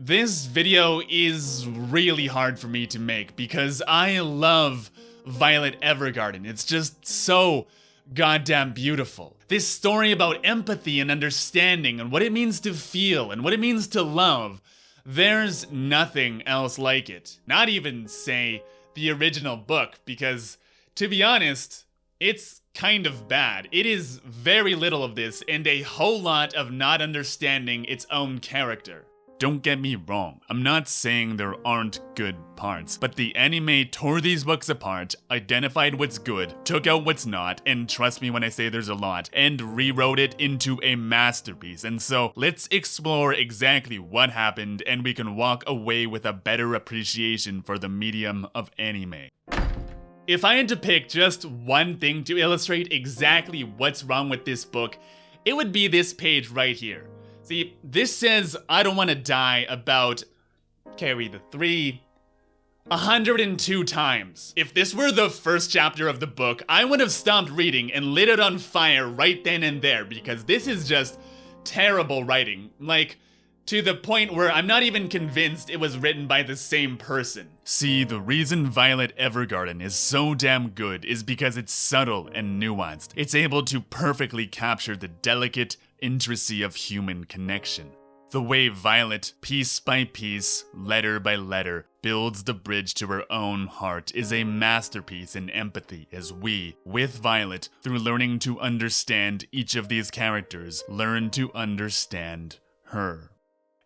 This video is really hard for me to make because I love Violet Evergarden. It's just so goddamn beautiful. This story about empathy and understanding and what it means to feel and what it means to love, there's nothing else like it. Not even, say, the original book, because, to be honest, it's kind of bad. It is very little of this and a whole lot of not understanding its own character. Don't get me wrong, I'm not saying there aren't good parts, but the anime tore these books apart, identified what's good, took out what's not, and trust me when I say there's a lot, and rewrote it into a masterpiece. And so let's explore exactly what happened and we can walk away with a better appreciation for the medium of anime. If I had to pick just one thing to illustrate exactly what's wrong with this book, it would be this page right here. See, this says, I don't want to die about, carry the 3, 102 times. If this were the first chapter of the book, I would have stopped reading and lit it on fire right then and there because this is just terrible writing. Like, to the point where I'm not even convinced it was written by the same person. See, the reason Violet Evergarden is so damn good is because it's subtle and nuanced. It's able to perfectly capture the delicate intricacy of human connection. The way Violet, piece by piece, letter by letter, builds the bridge to her own heart is a masterpiece in empathy as we, with Violet, through learning to understand each of these characters, learn to understand her.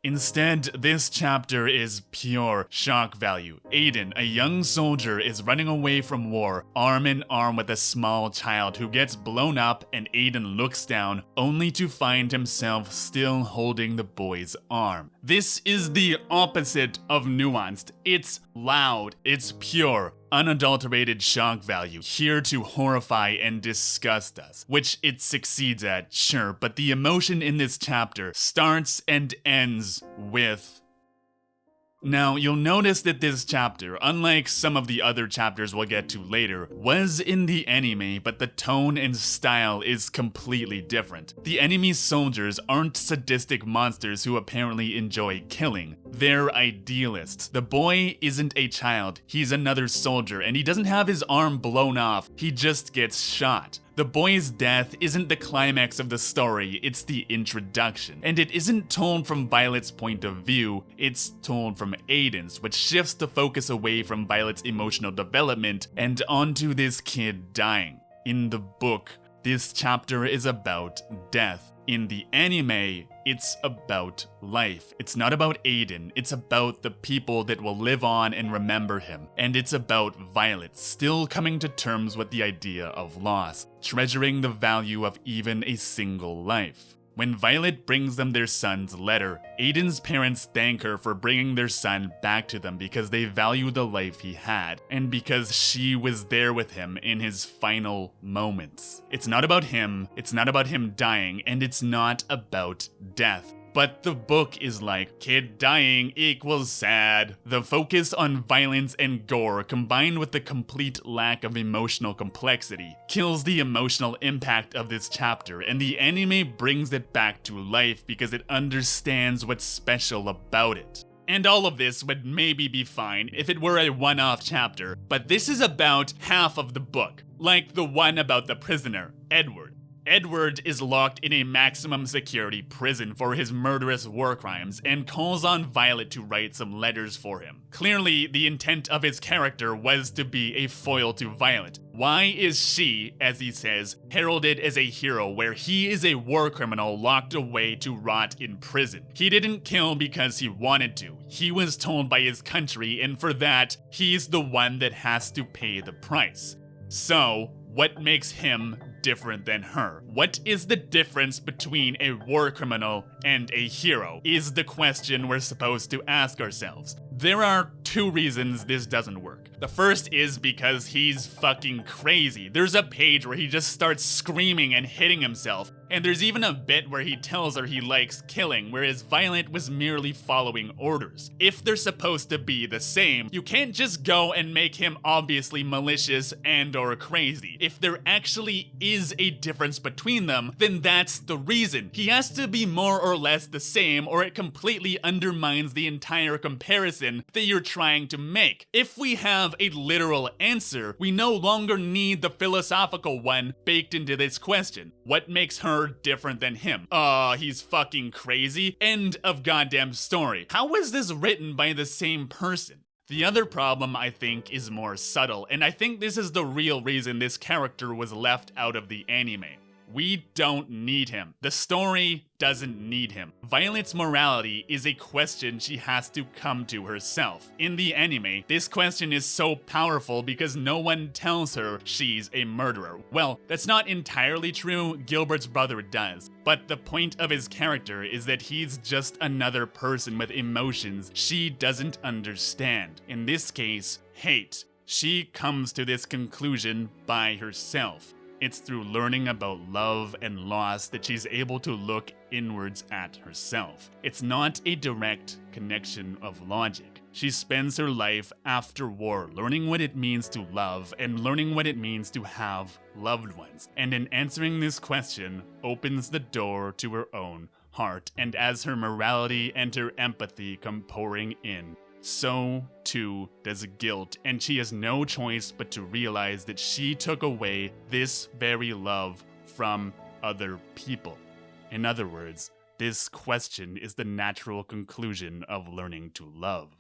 Instead, this chapter is pure shock value. Aiden, a young soldier, is running away from war, arm in arm with a small child who gets blown up, and Aiden looks down, only to find himself still holding the boy's arm. This is the opposite of nuanced. It's loud, it's pure, unadulterated shock value, here to horrify and disgust us, which it succeeds at, sure, but the emotion in this chapter starts and ends with... Now, you'll notice that this chapter, unlike some of the other chapters we'll get to later, was in the anime, but the tone and style is completely different. The enemy soldiers aren't sadistic monsters who apparently enjoy killing. They're idealists. The boy isn't a child, he's another soldier, and he doesn't have his arm blown off, he just gets shot. The boy's death isn't the climax of the story, it's the introduction. And it isn't told from Violet's point of view, it's told from Aiden's, which shifts the focus away from Violet's emotional development and onto this kid dying. In the book, this chapter is about death. In the anime, it's about life. It's not about Aiden, it's about the people that will live on and remember him. And it's about Violet still coming to terms with the idea of loss, treasuring the value of even a single life. When Violet brings them their son's letter, Aiden's parents thank her for bringing their son back to them because they value the life he had, and because she was there with him in his final moments. It's not about him dying, and it's not about death. But the book is like, kid dying equals sad. The focus on violence and gore, combined with the complete lack of emotional complexity, kills the emotional impact of this chapter, and the anime brings it back to life because it understands what's special about it. And all of this would maybe be fine if it were a one-off chapter, but this is about half of the book, like the one about the prisoner, Edward. Edward is locked in a maximum security prison for his murderous war crimes and calls on Violet to write some letters for him. Clearly, the intent of his character was to be a foil to Violet. Why is she, as he says, heralded as a hero where he is a war criminal locked away to rot in prison? He didn't kill because he wanted to. He was told by his country, and for that, he's the one that has to pay the price. So, what makes him different than her? What is the difference between a war criminal and a hero? Is the question we're supposed to ask ourselves. There are 2 reasons this doesn't work. The first is because he's fucking crazy. There's a page where he just starts screaming and hitting himself, And there's even a bit where he tells her he likes killing, whereas Violet was merely following orders. If they're supposed to be the same, you can't just go and make him obviously malicious and or crazy. If there actually is a difference between them, then that's the reason. He has to be more or less the same, or it completely undermines the entire comparison that you're trying to make. If we have a literal answer, we no longer need the philosophical one baked into this question. What makes her different than him? He's fucking crazy. End of goddamn story. How is this written by the same person? The other problem, I think, is more subtle, and I think this is the real reason this character was left out of the anime. We don't need him. The story doesn't need him. Violet's morality is a question she has to come to herself. In the anime, this question is so powerful because no one tells her she's a murderer. Well, that's not entirely true, Gilbert's brother does. But the point of his character is that he's just another person with emotions she doesn't understand. In this case, hate. She comes to this conclusion by herself. It's through learning about love and loss that she's able to look inwards at herself. It's not a direct connection of logic. She spends her life after war learning what it means to love and learning what it means to have loved ones. And in answering this question, opens the door to her own heart. And as her morality and her empathy come pouring in, so too does guilt, and she has no choice but to realize that she took away this very love from other people. In other words, this question is the natural conclusion of learning to love.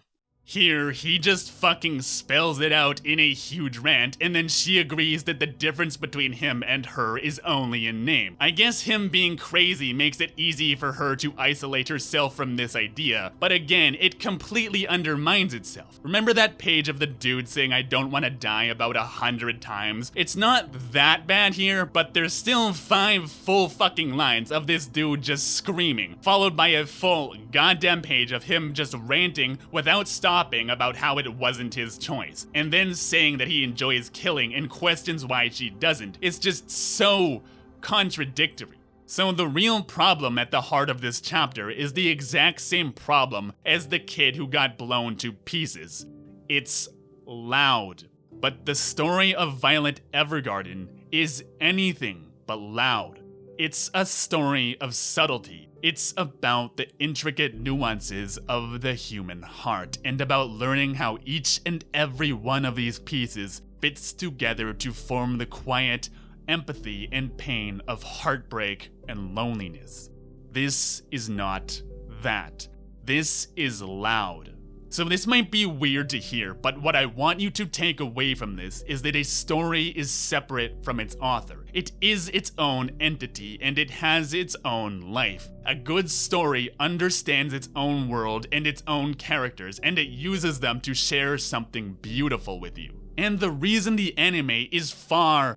Here, he just fucking spells it out in a huge rant, and then she agrees that the difference between him and her is only in name. I guess him being crazy makes it easy for her to isolate herself from this idea, but again, it completely undermines itself. Remember that page of the dude saying I don't want to die about 100 times? It's not that bad here, but there's still 5 full fucking lines of this dude just screaming, followed by a full goddamn page of him just ranting without stopping about how it wasn't his choice, and then saying that he enjoys killing and questions why she doesn't. It's just so contradictory. So the real problem at the heart of this chapter is the exact same problem as the kid who got blown to pieces. It's loud. But the story of Violet Evergarden is anything but loud. It's a story of subtlety. It's about the intricate nuances of the human heart and about learning how each and every one of these pieces fits together to form the quiet empathy and pain of heartbreak and loneliness. This is not that. This is loud. So this might be weird to hear, but what I want you to take away from this is that a story is separate from its author. It is its own entity, and it has its own life. A good story understands its own world and its own characters, and it uses them to share something beautiful with you. And the reason the anime is far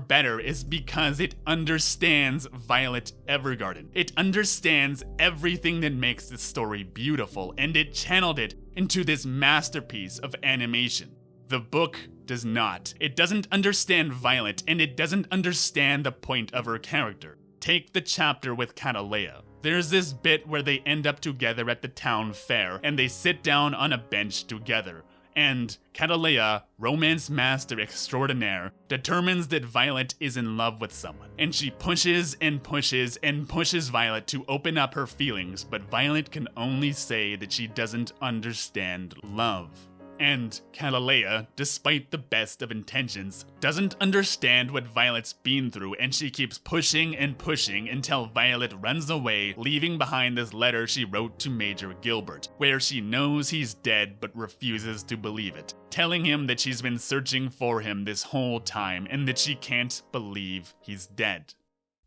better is because it understands Violet Evergarden. It understands everything that makes this story beautiful, and it channeled it into this masterpiece of animation. The book does not. It doesn't understand Violet, and it doesn't understand the point of her character. Take the chapter with Catalea. There's this bit where they end up together at the town fair, and they sit down on a bench together. And Catalea, romance master extraordinaire, determines that Violet is in love with someone. And she pushes and pushes and pushes Violet to open up her feelings, but Violet can only say that she doesn't understand love. And Catalea, despite the best of intentions, doesn't understand what Violet's been through, and she keeps pushing and pushing until Violet runs away, leaving behind this letter she wrote to Major Gilbert, where she knows he's dead but refuses to believe it, telling him that she's been searching for him this whole time and that she can't believe he's dead.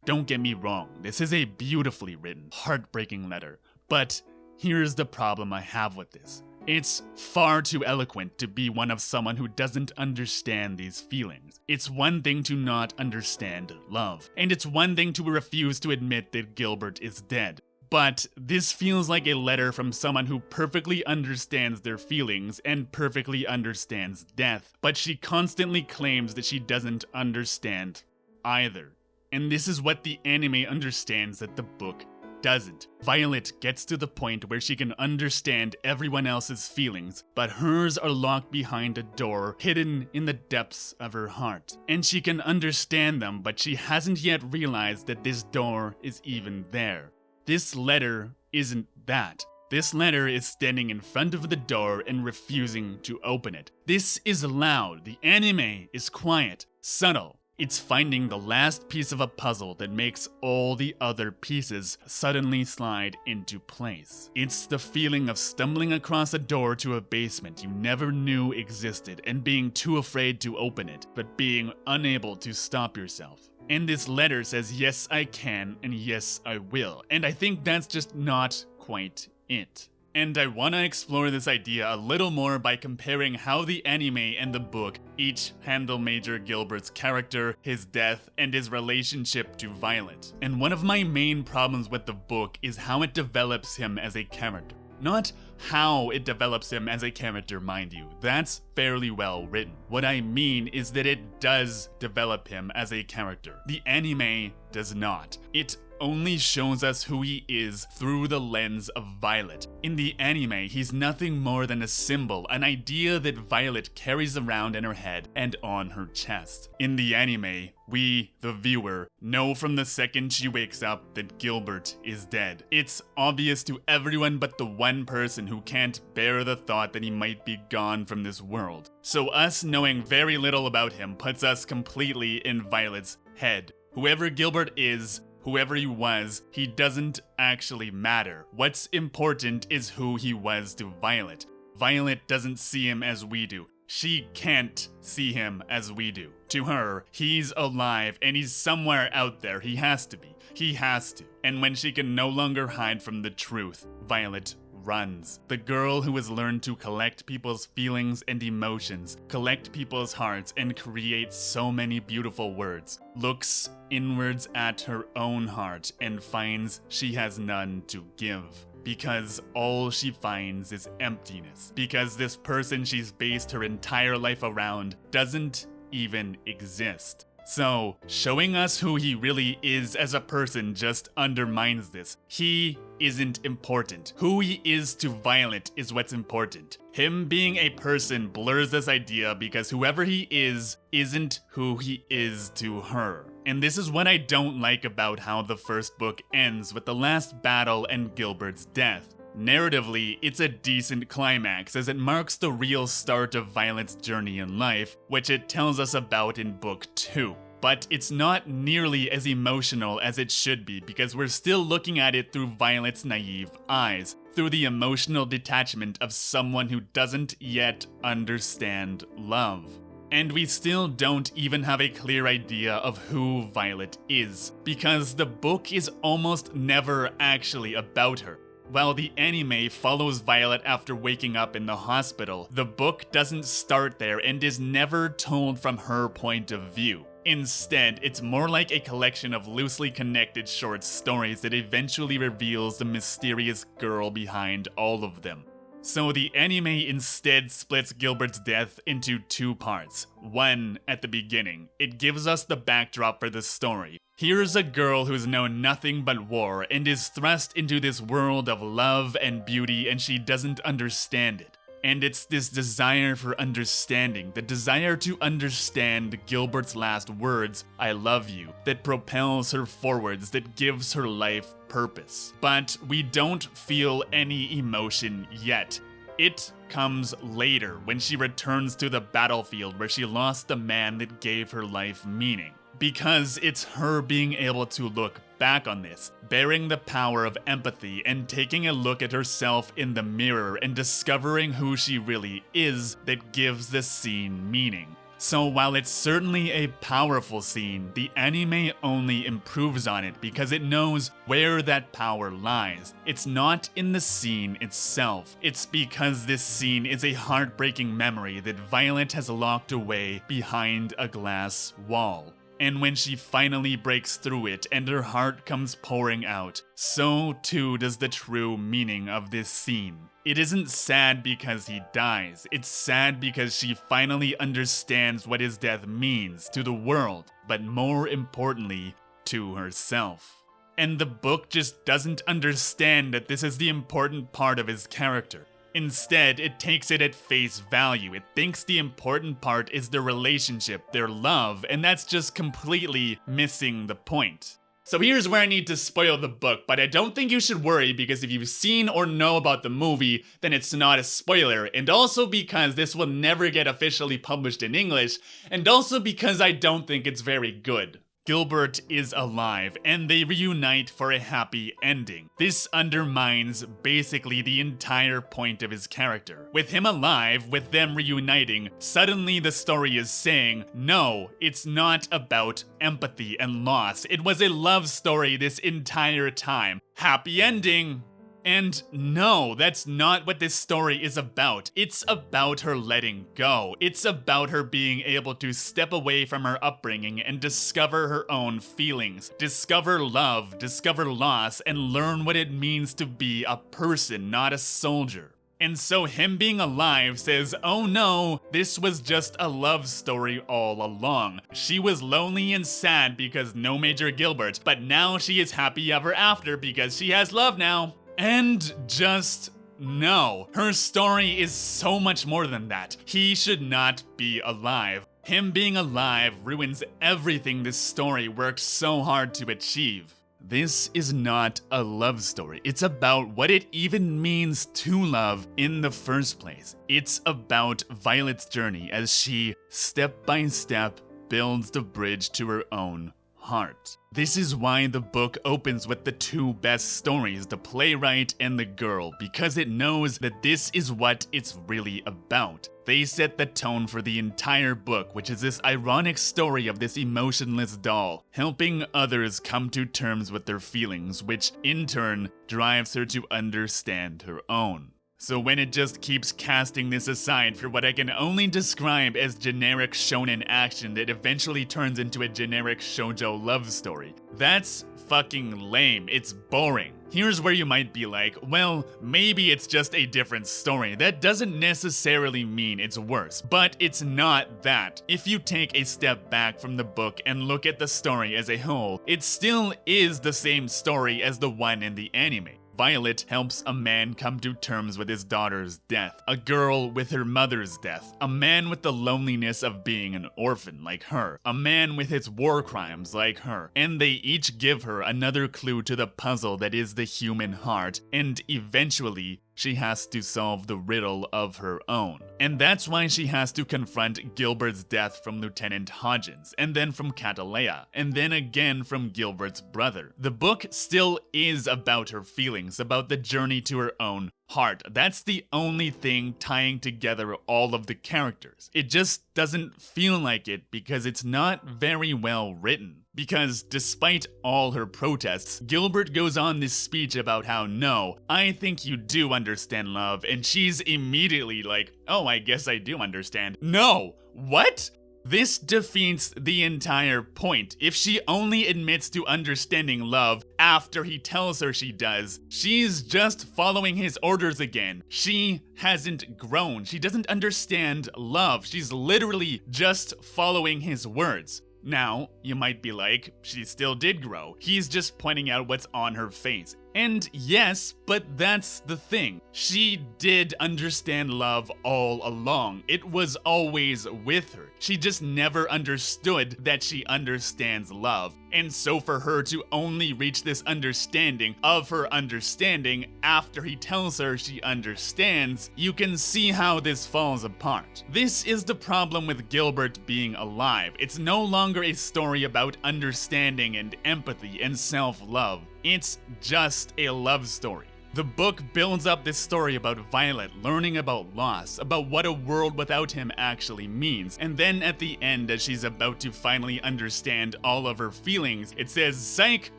Don't get me wrong, this is a beautifully written, heartbreaking letter, but here's the problem I have with this. It's far too eloquent to be one of someone who doesn't understand these feelings. It's one thing to not understand love, and it's one thing to refuse to admit that Gilbert is dead. But this feels like a letter from someone who perfectly understands their feelings and perfectly understands death, but she constantly claims that she doesn't understand either. And this is what the anime understands that the book doesn't. Violet gets to the point where she can understand everyone else's feelings, but hers are locked behind a door hidden in the depths of her heart. And she can understand them, but she hasn't yet realized that this door is even there. This letter isn't that. This letter is standing in front of the door and refusing to open it. This is loud. The anime is quiet, subtle. It's finding the last piece of a puzzle that makes all the other pieces suddenly slide into place. It's the feeling of stumbling across a door to a basement you never knew existed and being too afraid to open it, but being unable to stop yourself. And this letter says, yes, I can, and yes, I will. And I think that's just not quite it. And I want to explore this idea a little more by comparing how the anime and the book each handle Major Gilbert's character, his death, and his relationship to Violet. And one of my main problems with the book is how it develops him as a character. Not how it develops him as a character, mind you. That's fairly well written. What I mean is that it does develop him as a character. The anime does not. It only shows us who he is through the lens of Violet. In the anime, he's nothing more than a symbol, an idea that Violet carries around in her head and on her chest. In the anime, we, the viewer, know from the second she wakes up that Gilbert is dead. It's obvious to everyone but the one person who can't bear the thought that he might be gone from this world. So us knowing very little about him puts us completely in Violet's head. Whoever Gilbert is, whoever he was, he doesn't actually matter. What's important is who he was to Violet. Violet doesn't see him as we do. She can't see him as we do. To her, he's alive and he's somewhere out there. He has to be. He has to. And when she can no longer hide from the truth, Violet runs. The girl who has learned to collect people's feelings and emotions, collect people's hearts, and create so many beautiful words, looks inwards at her own heart and finds she has none to give. Because all she finds is emptiness. Because this person she's based her entire life around doesn't even exist. So, showing us who he really is as a person just undermines this. He isn't important. Who he is to Violet is what's important. Him being a person blurs this idea because whoever he is isn't who he is to her. And this is what I don't like about how the first book ends with the last battle and Gilbert's death. Narratively, it's a decent climax as it marks the real start of Violet's journey in life, which it tells us about in book 2. But it's not nearly as emotional as it should be because we're still looking at it through Violet's naive eyes, through the emotional detachment of someone who doesn't yet understand love. And we still don't even have a clear idea of who Violet is, because the book is almost never actually about her. While the anime follows Violet after waking up in the hospital, the book doesn't start there and is never told from her point of view. Instead, it's more like a collection of loosely connected short stories that eventually reveals the mysterious girl behind all of them. So the anime instead splits Gilbert's death into 2 parts. One at the beginning. It gives us the backdrop for the story. Here's a girl who's known nothing but war and is thrust into this world of love and beauty and she doesn't understand it. And it's this desire for understanding, the desire to understand Gilbert's last words, I love you, that propels her forwards, that gives her life purpose. But we don't feel any emotion yet. It comes later when she returns to the battlefield where she lost the man that gave her life meaning. Because it's her being able to look back on this, bearing the power of empathy and taking a look at herself in the mirror and discovering who she really is that gives the scene meaning. So while it's certainly a powerful scene, the anime only improves on it because it knows where that power lies. It's not in the scene itself. It's because this scene is a heartbreaking memory that Violet has locked away behind a glass wall. And when she finally breaks through it and her heart comes pouring out, so too does the true meaning of this scene. It isn't sad because he dies, it's sad because she finally understands what his death means to the world, but more importantly, to herself. And the book just doesn't understand that this is the important part of his character. Instead, it takes it at face value. It thinks the important part is their relationship, their love, and that's just completely missing the point. So here's where I need to spoil the book, but I don't think you should worry because if you've seen or know about the movie, then it's not a spoiler, and also because this will never get officially published in English, and also because I don't think it's very good. Gilbert is alive, and they reunite for a happy ending. This undermines basically the entire point of his character. With him alive, with them reuniting, suddenly the story is saying, no, it's not about empathy and loss. It was a love story this entire time. Happy ending! And no, that's not what this story is about. It's about her letting go. It's about her being able to step away from her upbringing and discover her own feelings, discover love, discover loss, and learn what it means to be a person, not a soldier. And so him being alive says, oh no, this was just a love story all along. She was lonely and sad because no Major Gilbert, but now she is happy ever after because she has love now. And just no. Her story is so much more than that. He should not be alive. Him being alive ruins everything this story worked so hard to achieve. This is not a love story. It's about what it even means to love in the first place. It's about Violet's journey as she, step by step, builds the bridge to her own heart. This is why the book opens with the two best stories, the playwright and the girl, because it knows that this is what it's really about. They set the tone for the entire book, which is this ironic story of this emotionless doll, helping others come to terms with their feelings, which in turn drives her to understand her own. So when it just keeps casting this aside for what I can only describe as generic shonen action that eventually turns into a generic shoujo love story, that's fucking lame. It's boring. Here's where you might be like, well, maybe it's just a different story. That doesn't necessarily mean it's worse, but it's not that. If you take a step back from the book and look at the story as a whole, it still is the same story as the one in the anime. Violet helps a man come to terms with his daughter's death, a girl with her mother's death, a man with the loneliness of being an orphan like her, a man with his war crimes like her, and they each give her another clue to the puzzle that is the human heart, and eventually, she has to solve the riddle of her own. And that's why she has to confront Gilbert's death from Lieutenant Hodgins, and then from Catalea, and then again from Gilbert's brother. The book still is about her feelings, about the journey to her own heart. That's the only thing tying together all of the characters. It just doesn't feel like it because it's not very well written. Because despite all her protests, Gilbert goes on this speech about how, no, I think you do understand love, and she's immediately like, oh, I guess I do understand. No! What? This defeats the entire point. If she only admits to understanding love after he tells her she does, she's just following his orders again. She hasn't grown. She doesn't understand love. She's literally just following his words. Now, you might be like, she still did grow. He's just pointing out what's on her face. And yes, but that's the thing. She did understand love all along. It was always with her. She just never understood that she understands love. And so for her to only reach this understanding of her understanding after he tells her she understands, you can see how this falls apart. This is the problem with Gilbert being alive. It's no longer a story about understanding and empathy and self-love. It's just a love story. The book builds up this story about Violet learning about loss, about what a world without him actually means, and then at the end, as she's about to finally understand all of her feelings, it says, psych,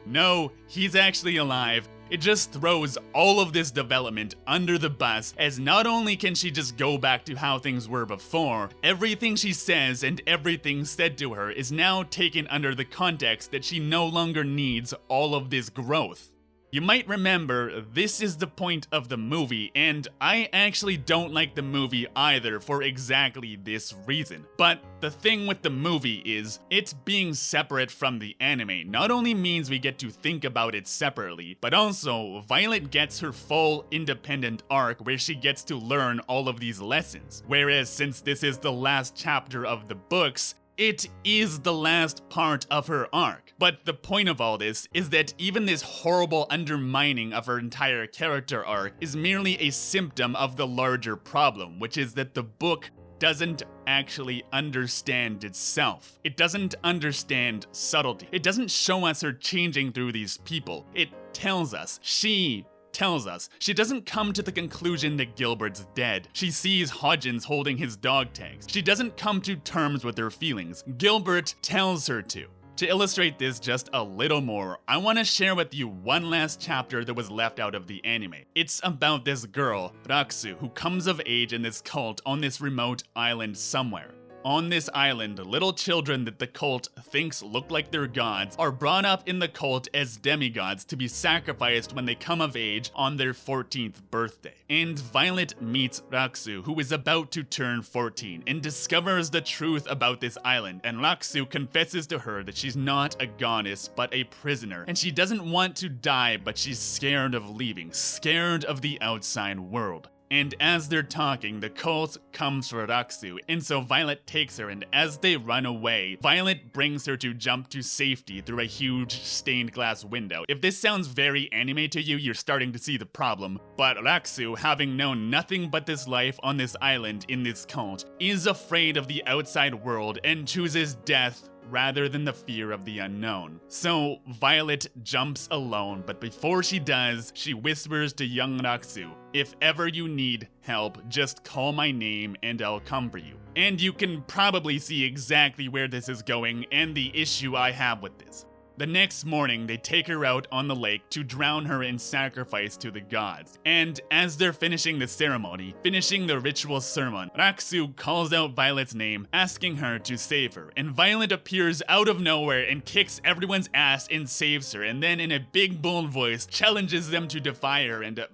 no, he's actually alive. It just throws all of this development under the bus, as not only can she just go back to how things were before, everything she says and everything said to her is now taken under the context that she no longer needs all of this growth. You might remember, this is the point of the movie, and I actually don't like the movie either for exactly this reason. But the thing with the movie is, it being separate from the anime not only means we get to think about it separately, but also Violet gets her full independent arc where she gets to learn all of these lessons. Whereas since this is the last chapter of the books, it is the last part of her arc. But the point of all this is that even this horrible undermining of her entire character arc is merely a symptom of the larger problem, which is that the book doesn't actually understand itself. It doesn't understand subtlety. It doesn't show us her changing through these people. It tells us, she tells us. She doesn't come to the conclusion that Gilbert's dead. She sees Hodgins holding his dog tags. She doesn't come to terms with her feelings. Gilbert tells her to. To illustrate this just a little more, I want to share with you one last chapter that was left out of the anime. It's about this girl, Raksu, who comes of age in this cult on this remote island somewhere. On this island, little children that the cult thinks look like they're gods are brought up in the cult as demigods to be sacrificed when they come of age on their 14th birthday. And Violet meets Raksu, who is about to turn 14, and discovers the truth about this island, and Raksu confesses to her that she's not a goddess, but a prisoner, and she doesn't want to die, but she's scared of leaving, scared of the outside world. And as they're talking, the cult comes for Raksu, and so Violet takes her, and as they run away, Violet brings her to jump to safety through a huge stained glass window. If this sounds very anime to you, you're starting to see the problem, but Raksu, having known nothing but this life on this island in this cult, is afraid of the outside world and chooses death rather than the fear of the unknown. So Violet jumps alone, but before she does, she whispers to young Raksu, "If ever you need help, just call my name and I'll come for you." And you can probably see exactly where this is going and the issue I have with this. The next morning, they take her out on the lake to drown her in sacrifice to the gods. And as they're finishing the ceremony, finishing the ritual sermon, Raksu calls out Violet's name, asking her to save her. And Violet appears out of nowhere and kicks everyone's ass and saves her. And then in a big, bold voice, challenges them to defy her and...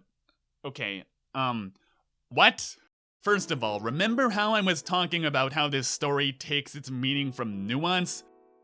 what? First of all, remember how I was talking about how this story takes its meaning from nuance?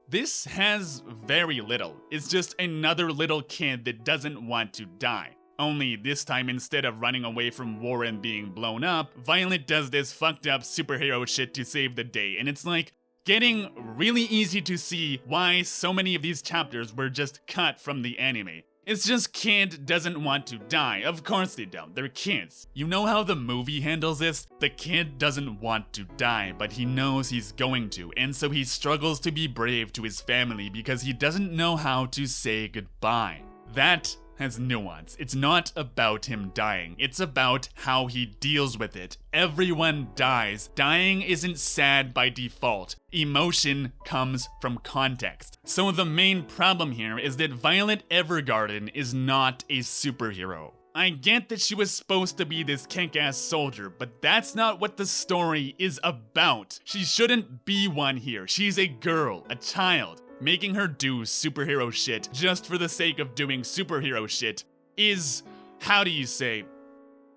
This has very little. It's just another little kid that doesn't want to die. Only this time, instead of running away from war and being blown up, Violet does this fucked up superhero shit to save the day, and it's like getting really easy to see why so many of these chapters were just cut from the anime. It's just kid doesn't want to die. Of course they don't. They're kids. You know how the movie handles this? The kid doesn't want to die, but he knows he's going to, and so he struggles to be brave to his family because he doesn't know how to say goodbye. That has nuance. It's not about him dying. It's about how he deals with it. Everyone dies. Dying isn't sad by default. Emotion comes from context. So the main problem here is that Violet Evergarden is not a superhero. I get that she was supposed to be this kick-ass soldier, but that's not what the story is about. She shouldn't be one here. She's a girl, a child. Making her do superhero shit just for the sake of doing superhero shit is, how do you say,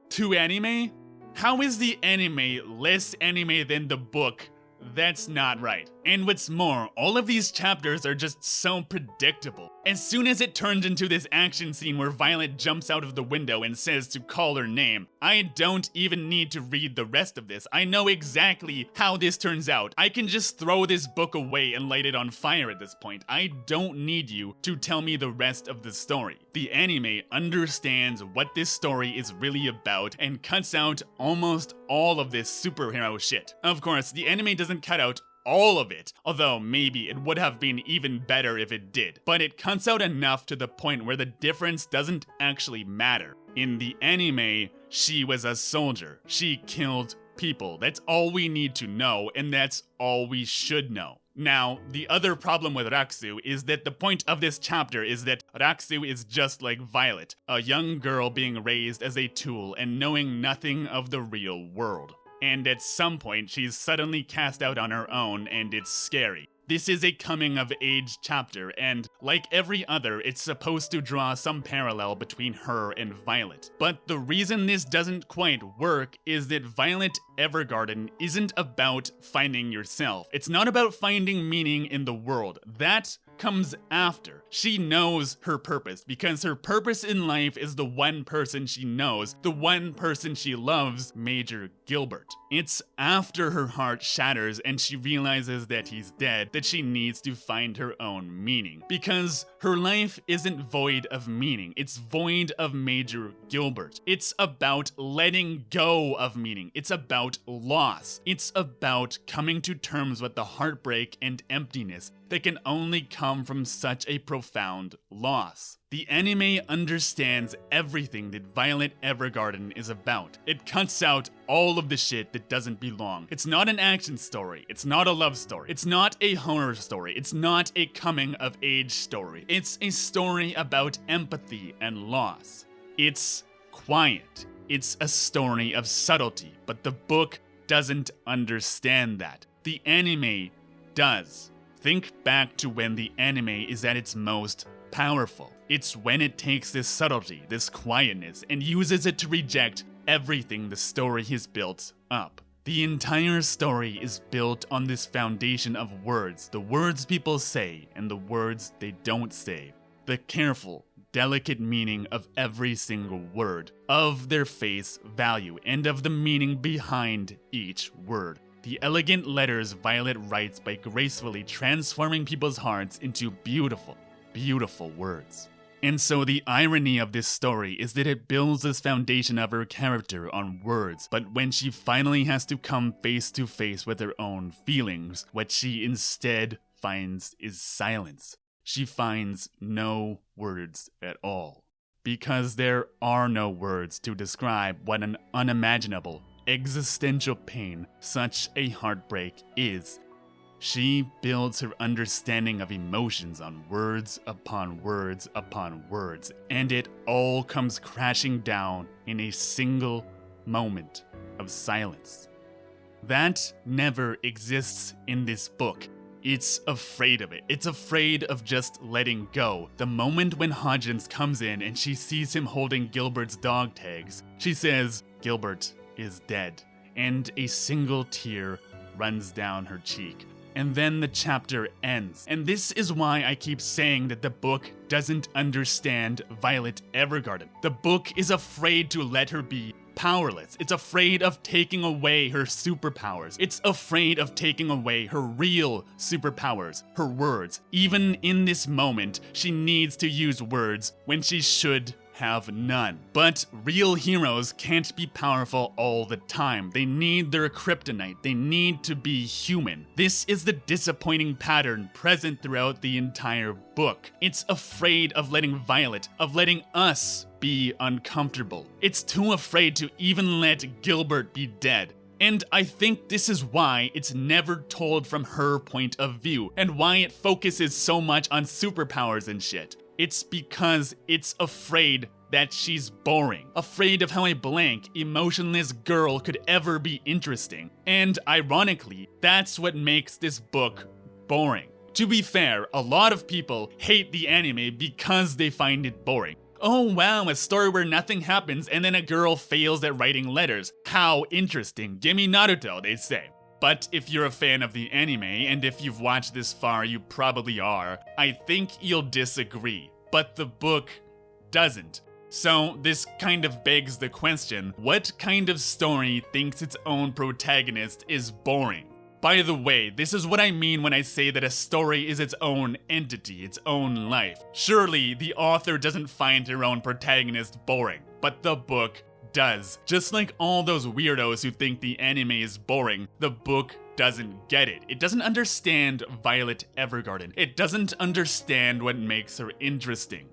too anime? How is the anime less anime than the book? That's not right. And what's more, all of these chapters are just so predictable. As soon as it turns into this action scene where Violet jumps out of the window and says to call her name, I don't even need to read the rest of this. I know exactly how this turns out. I can just throw this book away and light it on fire at this point. I don't need you to tell me the rest of the story. The anime understands what this story is really about and cuts out almost all of this superhero shit. Of course, the anime doesn't cut out all of it, although maybe it would have been even better if it did. But it cuts out enough to the point where the difference doesn't actually matter. In the anime, she was a soldier. She killed people. That's all we need to know, and that's all we should know. Now, the other problem with Raksu is that the point of this chapter is that Raksu is just like Violet, a young girl being raised as a tool and knowing nothing of the real world. And at some point, she's suddenly cast out on her own, and it's scary. This is a coming-of-age chapter, and like every other, it's supposed to draw some parallel between her and Violet. But the reason this doesn't quite work is that Violet Evergarden isn't about finding yourself. It's not about finding meaning in the world. That comes after. She knows her purpose, because her purpose in life is the one person she knows, the one person she loves, Major Gilbert. It's after her heart shatters and she realizes that he's dead that she needs to find her own meaning. Because her life isn't void of meaning, it's void of Major Gilbert. It's about letting go of meaning. It's about loss. It's about coming to terms with the heartbreak and emptiness that can only come from such a profound loss. The anime understands everything that Violet Evergarden is about. It cuts out all of the shit that doesn't belong. It's not an action story. It's not a love story. It's not a horror story. It's not a coming-of-age story. It's a story about empathy and loss. It's quiet. It's a story of subtlety, but the book doesn't understand that. The anime does. Think back to when the anime is at its most powerful. It's when it takes this subtlety, this quietness, and uses it to reject everything the story has built up. The entire story is built on this foundation of words, the words people say and the words they don't say. The careful, delicate meaning of every single word, of their face value, and of the meaning behind each word. The elegant letters Violet writes by gracefully transforming people's hearts into beautiful, beautiful words. And so the irony of this story is that it builds this foundation of her character on words, but when she finally has to come face to face with her own feelings, what she instead finds is silence. She finds no words at all. Because there are no words to describe what an unimaginable, existential pain such a heartbreak is. She builds her understanding of emotions on words upon words upon words, and it all comes crashing down in a single moment of silence. That never exists in this book. It's afraid of it. It's afraid of just letting go. The moment when Hodgins comes in and she sees him holding Gilbert's dog tags, she says, "Gilbert is dead," and a single tear runs down her cheek. And then the chapter ends. And this is why I keep saying that the book doesn't understand Violet Evergarden. The book is afraid to let her be powerless. It's afraid of taking away her superpowers. It's afraid of taking away her real superpowers, her words. Even in this moment, she needs to use words when she should have none. But real heroes can't be powerful all the time. They need their kryptonite. They need to be human. This is the disappointing pattern present throughout the entire book. It's afraid of letting Violet, of letting us be uncomfortable. It's too afraid to even let Gilbert be dead. And I think this is why it's never told from her point of view, and why it focuses so much on superpowers and shit. It's because it's afraid that she's boring. Afraid of how a blank, emotionless girl could ever be interesting. And ironically, that's what makes this book boring. To be fair, a lot of people hate the anime because they find it boring. Oh wow, a story where nothing happens and then a girl fails at writing letters. How interesting. Gimme Naruto, they say. But if you're a fan of the anime, and if you've watched this far, you probably are, I think you'll disagree. But the book doesn't. So this kind of begs the question, what kind of story thinks its own protagonist is boring? By the way, this is what I mean when I say that a story is its own entity, its own life. Surely the author doesn't find her own protagonist boring, but the book does. Just like all those weirdos who think the anime is boring, the book doesn't get it. It doesn't understand Violet Evergarden. It doesn't understand what makes her interesting.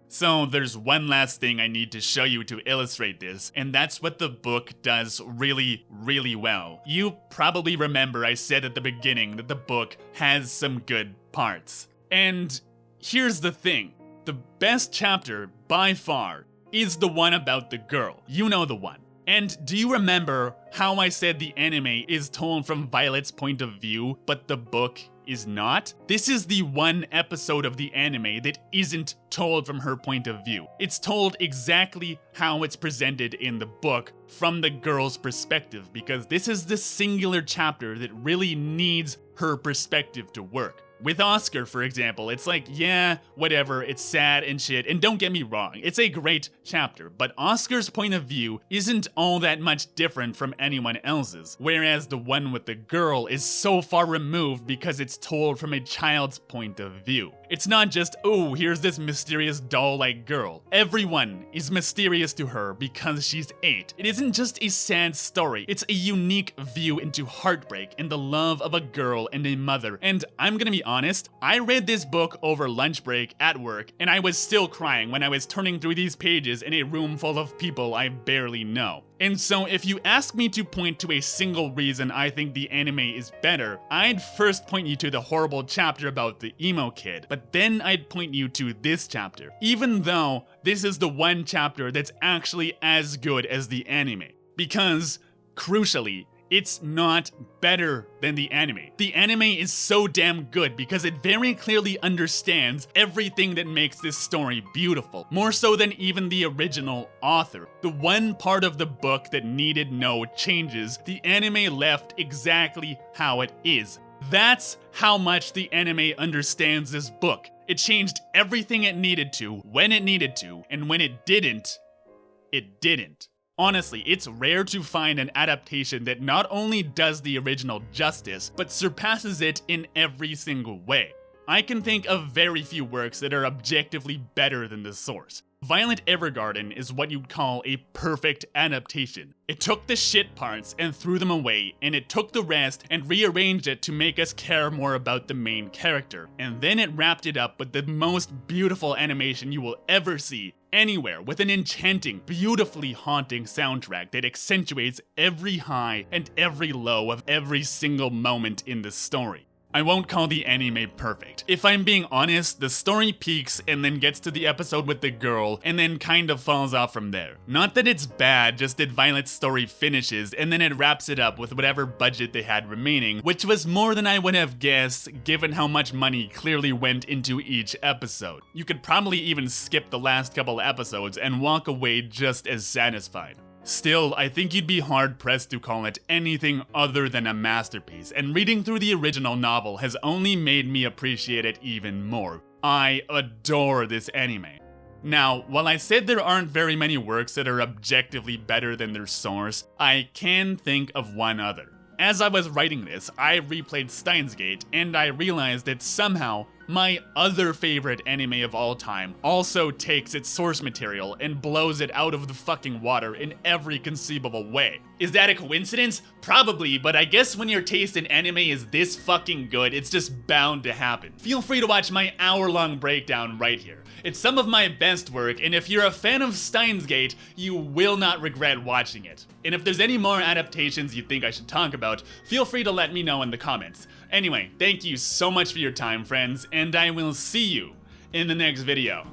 So there's one last thing I need to show you to illustrate this, and that's what the book does really, really well. You probably remember I said at the beginning that the book has some good parts. And here's the thing. The best chapter, by far, is the one about the girl. You know the one. And do you remember how I said the anime is told from Violet's point of view, but the book is not? This is the one episode of the anime that isn't told from her point of view. It's told exactly how it's presented in the book from the girl's perspective, because this is the singular chapter that really needs her perspective to work. With Oscar, for example, it's like, yeah, whatever, it's sad and shit, and don't get me wrong, it's a great chapter, but Oscar's point of view isn't all that much different from anyone else's, whereas the one with the girl is so far removed because it's told from a child's point of view. It's not just, oh, here's this mysterious doll-like girl. Everyone is mysterious to her because she's 8. It isn't just a sad story, it's a unique view into heartbreak and the love of a girl and a mother, and I'm gonna be honest, I read this book over lunch break at work, and I was still crying when I was turning through these pages in a room full of people I barely know. And so if you ask me to point to a single reason I think the anime is better, I'd first point you to the horrible chapter about the emo kid, but then I'd point you to this chapter, even though this is the one chapter that's actually as good as the anime. Because, crucially, it's not better than the anime. The anime is so damn good because it very clearly understands everything that makes this story beautiful, more so than even the original author. The one part of the book that needed no changes, the anime left exactly how it is. That's how much the anime understands this book. It changed everything it needed to, when it needed to, and when it didn't, it didn't. Honestly, it's rare to find an adaptation that not only does the original justice, but surpasses it in every single way. I can think of very few works that are objectively better than the source. Violet Evergarden is what you'd call a perfect adaptation. It took the shit parts and threw them away, and it took the rest and rearranged it to make us care more about the main character. And then it wrapped it up with the most beautiful animation you will ever see anywhere, with an enchanting, beautifully haunting soundtrack that accentuates every high and every low of every single moment in the story. I won't call the anime perfect. If I'm being honest, the story peaks and then gets to the episode with the girl and then kind of falls off from there. Not that it's bad, just that Violet's story finishes and then it wraps it up with whatever budget they had remaining, which was more than I would have guessed given how much money clearly went into each episode. You could probably even skip the last couple episodes and walk away just as satisfied. Still, I think you'd be hard-pressed to call it anything other than a masterpiece, and reading through the original novel has only made me appreciate it even more. I adore this anime. Now, while I said there aren't very many works that are objectively better than their source, I can think of one other. As I was writing this, I replayed Steins Gate, and I realized that somehow my other favorite anime of all time also takes its source material and blows it out of the fucking water in every conceivable way. Is that a coincidence? Probably, but I guess when your taste in anime is this fucking good, it's just bound to happen. Feel free to watch my hour-long breakdown right here. It's some of my best work, and if you're a fan of Steins Gate, you will not regret watching it. And if there's any more adaptations you think I should talk about, feel free to let me know in the comments. Anyway, thank you so much for your time, friends, and I will see you in the next video.